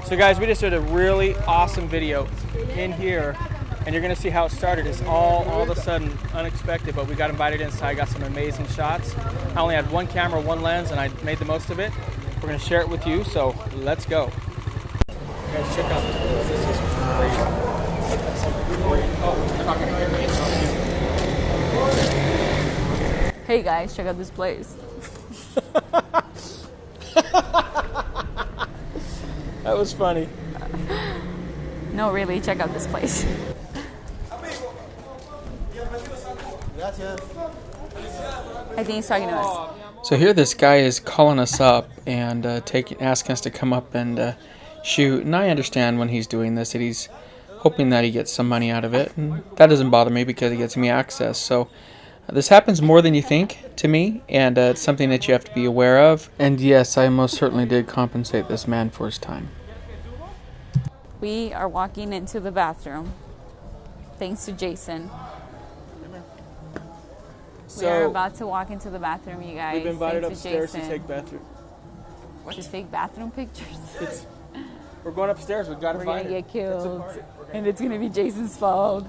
So guys, we just did a really awesome video in here, and you're gonna see how it started. It's all of a sudden unexpected, but we got invited inside, got some amazing shots. I only had one camera, one lens, and I made the most of it. We're gonna share it with you, so let's go. Guys, check out this place. This is crazy. Oh, they're not gonna hear me. Hey guys, check out this place. That was funny. No, really, check out this place. I think he's talking to us. So here this guy is calling us up and asking us to come up and shoot. And I understand when he's doing this that he's hoping that he gets some money out of it. And that doesn't bother me because it gets me access. So this happens more than you think to me, and it's something that you have to be aware of. And yes, I most certainly did compensate this man for his time. We are walking into the bathroom, thanks to Jason. We are about to walk into the bathroom, you guys. We've been invited upstairs to to take bathroom. To take bathroom pictures. We're going upstairs. We're gonna get killed, and it's gonna be Jason's fault.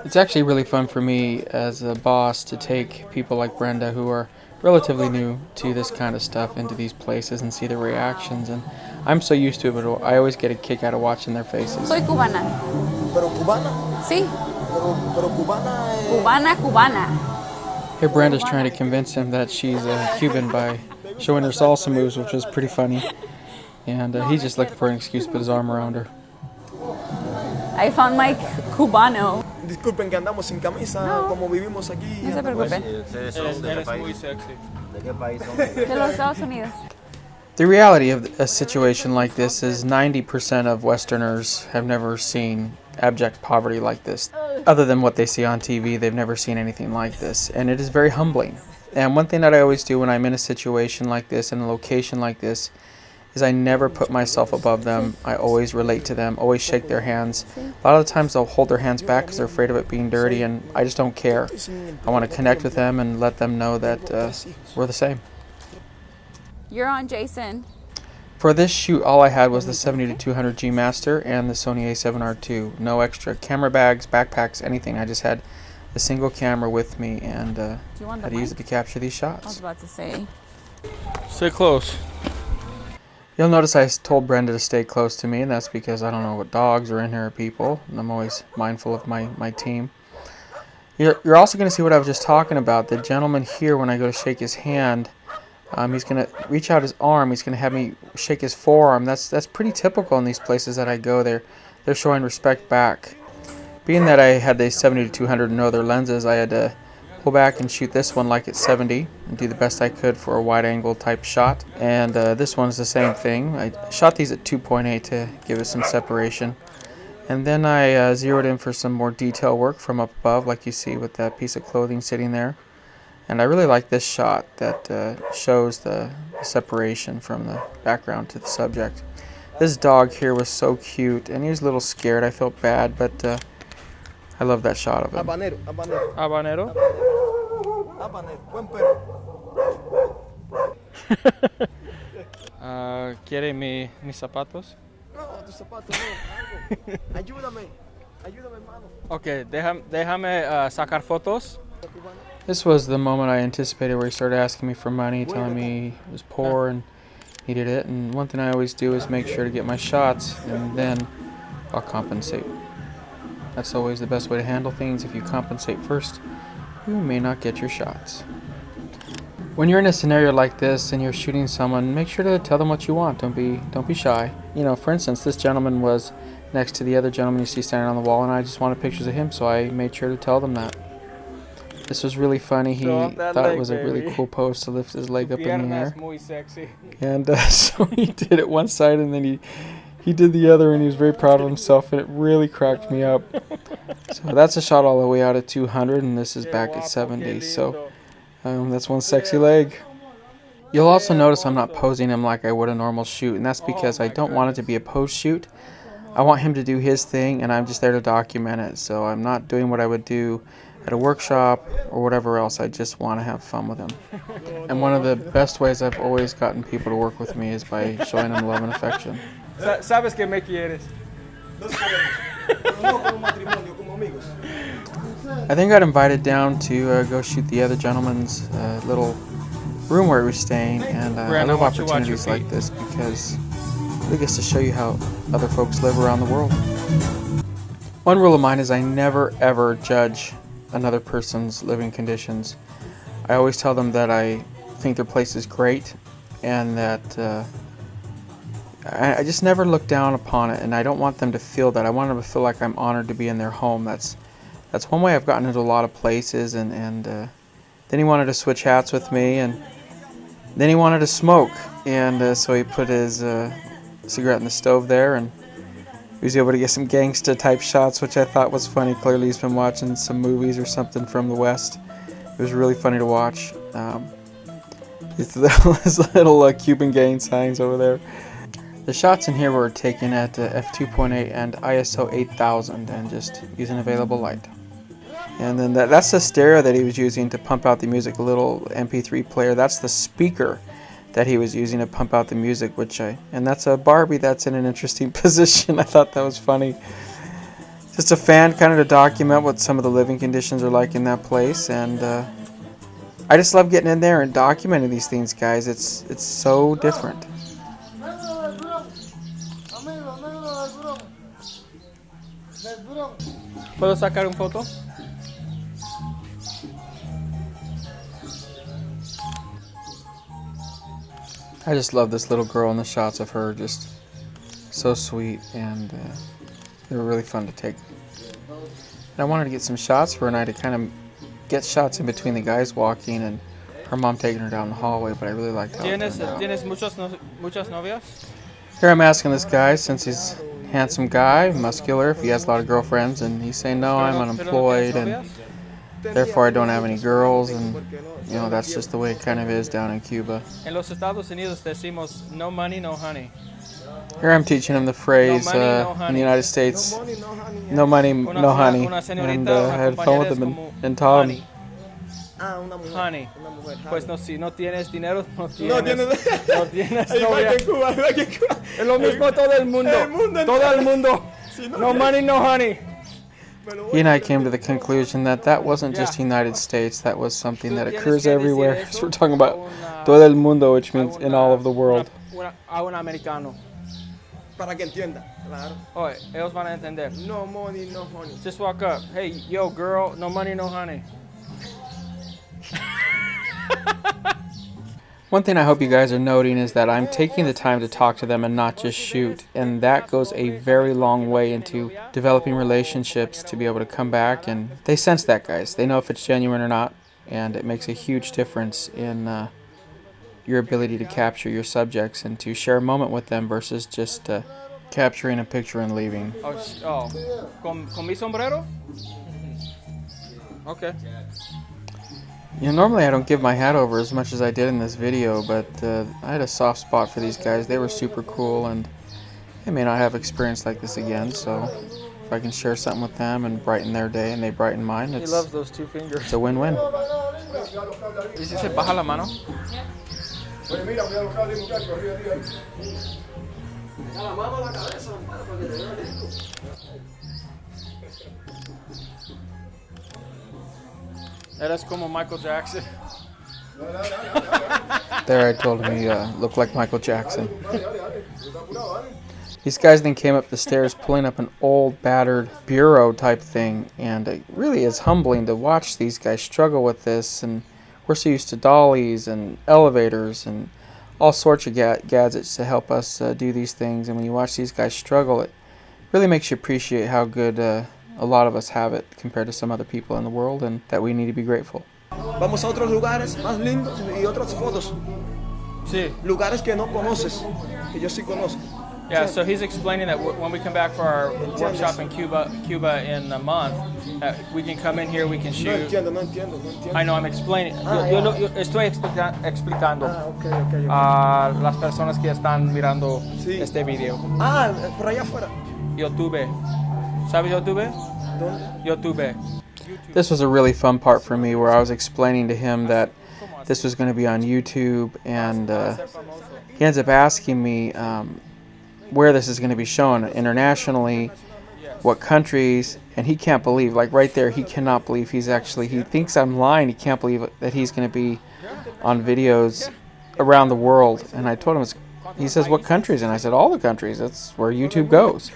It's actually really fun for me as a boss to take people like Brenda who are relatively new to this kind of stuff into these places and see their reactions. And I'm so used to it, but I always get a kick out of watching their faces. Soy cubana. Pero cubana? Sí. Pero cubana es... Cubana. Here Brenda's trying to convince him that she's a Cuban by showing her salsa moves, which was pretty funny. And he's just looking for an excuse to put his arm around her. I found my cubano. Disculpen que andamos sin camisa, como vivimos aquí. No se preocupen. Eres muy sexy. De los Estados Unidos. The reality of a situation like this is 90% of Westerners have never seen abject poverty like this. Other than what they see on TV, they've never seen anything like this. And it is very humbling. And one thing that I always do when I'm in a situation like this, in a location like this, is I never put myself above them. I always relate to them, always shake their hands. A lot of the times they'll hold their hands back because they're afraid of it being dirty, and I just don't care. I want to connect with them and let them know that we're the same. You're on, Jason. For this shoot, all I had was the 70-200 G Master and the Sony A7Rii. No extra camera bags, backpacks, anything. I just had a single camera with me and had to use it to capture these shots. I was about to say. Stay close. You'll notice I told Brenda to stay close to me, and that's because I don't know what dogs are in here or people, and I'm always mindful of my team. You're also going to see what I was just talking about. The gentleman here, when I go to shake his hand, he's going to reach out his arm. He's going to have me shake his forearm. That's pretty typical in these places that I go. They're showing respect back. Being that I had the 70-200 and no other lenses, I had to pull back and shoot this one like it's 70 and do the best I could for a wide angle type shot. And this one's the same thing. I shot these at 2.8 to give it some separation. And then I zeroed in for some more detail work from up above, like you see with that piece of clothing sitting there. And I really like this shot that shows the separation from the background to the subject. This dog here was so cute, and he was a little scared. I felt bad, but I love that shot of him. Habanero. Habanero? Habanero. Buen perro. ¿Quiere mis zapatos? No, tus zapatos no. Ayúdame, hermano. Okay, déjame sacar fotos. This was the moment I anticipated where he started asking me for money, telling me he was poor and needed it. And one thing I always do is make sure to get my shots, and then I'll compensate. That's always the best way to handle things. If you compensate first, you may not get your shots. When you're in a scenario like this and you're shooting someone, make sure to tell them what you want. Don't be shy. You know, for instance, this gentleman was next to the other gentleman you see standing on the wall, and I just wanted pictures of him, so I made sure to tell them that. This was really funny. He thought it was a really cool pose to lift his leg up in the air. Muy sexy. And so he did it one side, and then he did the other, and he was very proud of himself, and it really cracked me up. So that's a shot all the way out at 200, and this is back at 70. So that's one sexy leg. You'll also notice I'm not posing him like I would a normal shoot, and that's because I don't want it to be a pose shoot. I want him to do his thing, and I'm just there to document it. So I'm not doing what I would do at a workshop or whatever else. I just want to have fun with him. And one of the best ways I've always gotten people to work with me is by showing them love and affection. Sabes que me quieres. Nos queremos. Pero no como matrimonio, como amigos. I think I got invited down to go shoot the other gentleman's little room where we were staying, and I love opportunities like this because it really gets to show you how other folks live around the world. One rule of mine is I never ever judge another person's living conditions. I always tell them that I think their place is great, and that I just never look down upon it, and I don't want them to feel that. I want them to feel like I'm honored to be in their home. That's one way I've gotten into a lot of places, and then he wanted to switch hats with me, and then he wanted to smoke, and so he put his cigarette in the stove there, and he was able to get some gangsta type shots, which I thought was funny. Clearly he's been watching some movies or something from the West. It was really funny to watch. His little Cuban gang signs over there. The shots in here were taken at f2.8 and ISO 8000 and just using available light. And then that's the stereo that he was using to pump out the music, a little MP3 player. That's the speaker that he was using to pump out the music, and that's a Barbie that's in an interesting position. I thought that was funny. Just a fan kind of to document what some of the living conditions are like in that place, and I just love getting in there and documenting these things, guys. It's so different. ¿Puedo sacar una foto? I just love this little girl and the shots of her, just so sweet, and they were really fun to take. And I wanted to get some shots for her, and I had to kind of get shots in between the guys walking and her mom taking her down the hallway, but I really liked how it turned out. ¿Tienes muchas novias? Here I'm asking this guy, since he's a handsome guy, muscular, if he has a lot of girlfriends, and he's saying, no, I'm unemployed, and therefore I don't have any girls, and you know, that's just the way it kind of is down in Cuba. En los Estados Unidos decimos no money, no honey. Here I'm teaching him the phrase No money, no in honey. the United States, No money, no honey. no money, no honey, una señorita and o I had fun with him compañera es and taught him. honey. Ah, una mujer. Honey. Una mujer. Pues no, si no tienes dinero, no No tienes, tienes. no tienes Igual novia. que en Cuba, igual que en Cuba. Es lo mismo todo el mundo. El mundo Todo el mundo. Si no No money, no honey. He and I came to the conclusion that that wasn't just United States, that was something that occurs everywhere. So we're talking about todo el mundo, which means in all of the world. A un americano. Para que entienda, claro. Oye, ellos van a entender. No money, no honey. Just walk up. Hey, yo, girl, no money, no honey. One thing I hope you guys are noting is that I'm taking the time to talk to them and not just shoot, and that goes a very long way into developing relationships to be able to come back, and they sense that, guys. They know if it's genuine or not, and it makes a huge difference in your ability to capture your subjects and to share a moment with them versus just capturing a picture and leaving. Oh, ¿con mi sombrero? Okay. You know, normally I don't give my hat over as much as I did in this video, but I had a soft spot for these guys. They were super cool, and I may not have experience like this again, so if I can share something with them and brighten their day and they brighten mine, He it's loves those two fingers. a win-win. ¿Y si se baja la mano? Oye, mira, voy a los cables, muchachos, arriba, arriba. A la mano a la cabeza, para que te vea lindo. Eres como Michael Jackson. There I told him he looked like Michael Jackson. These guys then came up the stairs pulling up an old battered bureau type thing, and it really is humbling to watch these guys struggle with this, and we're so used to dollies and elevators and all sorts of gadgets to help us do these things, and when you watch these guys struggle, it really makes you appreciate how good a lot of us have it compared to some other people in the world, and that we need to be grateful. Vamos a otros lugares más lindos y otras fotos. Sí. Lugares que no conoces, que yo sí conozco. Yeah, so he's explaining that when we come back for our workshop in Cuba in a month, we can come in here, we can No shoot. entiendo, no entiendo, no entiendo. I know, I'm explaining. Ah, Yo estoy explicando Ah, ok. a las personas que están mirando Sí. este video. Ah, por allá afuera. YouTube. ¿Sabes YouTube? ¿Dónde? YouTube. This was a really fun part for me, where I was explaining to him that this was going to be on YouTube, and he ends up asking me, where this is going to be shown internationally, what countries, and he can't believe, like right there, he cannot believe he thinks I'm lying. He can't believe that he's going to be on videos around the world. And I told him, he says, what countries? And I said, all the countries. That's where YouTube goes.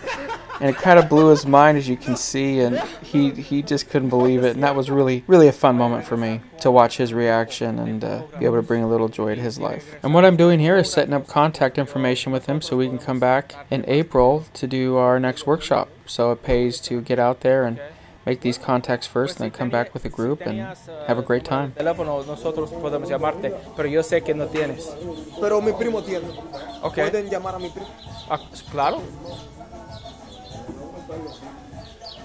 And it kind of blew his mind, as you can see, and he just couldn't believe it. And that was really, really a fun moment for me to watch his reaction and be able to bring a little joy to his life. And what I'm doing here is setting up contact information with him so we can come back in April to do our next workshop. So it pays to get out there and make these contacts first and then come back with a group and have a great time. Nosotros podemos llamarte, pero yo sé que no tienes. Pero mi primo tiene. Okay. Pueden llamar a mi primo. Ah, claro.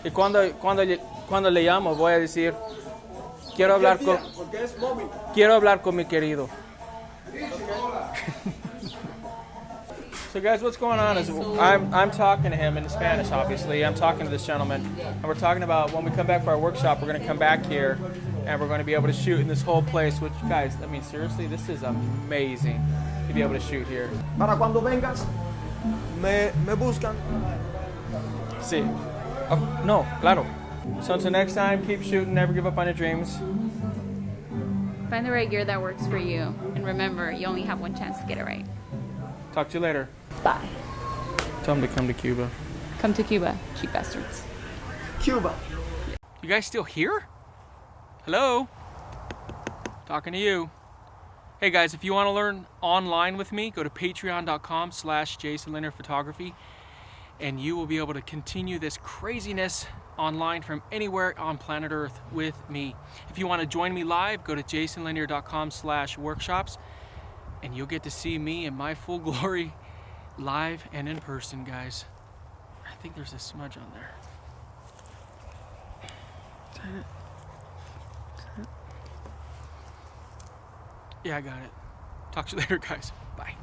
Y cuando le llamo voy a decir, quiero hablar con mi querido. So guys, what's going on is I'm talking to him in Spanish, obviously. I'm talking to this gentleman, and we're talking about when we come back for our workshop, we're going to come back here, and we're going to be able to shoot in this whole place, which, guys, I mean, seriously, this is amazing to be able to shoot here. Para cuando vengas, me buscan. Sí. Oh, no, claro. So until next time, keep shooting, never give up on your dreams. Find the right gear that works for you. And remember, you only have one chance to get it right. Talk to you later. Bye. Tell them to come to Cuba. Come to Cuba, cheap bastards. Cuba. You guys still here? Hello? Talking to you. Hey guys, if you want to learn online with me, go to patreon.com/JasonLanierPhotography, and you will be able to continue this craziness online from anywhere on planet Earth with me. If you want to join me live, go to JasonLanier.com/workshops, and you'll get to see me in my full glory live and in person, guys. I think there's a smudge on there. Is that it? Yeah, I got it. Talk to you later, guys. Bye.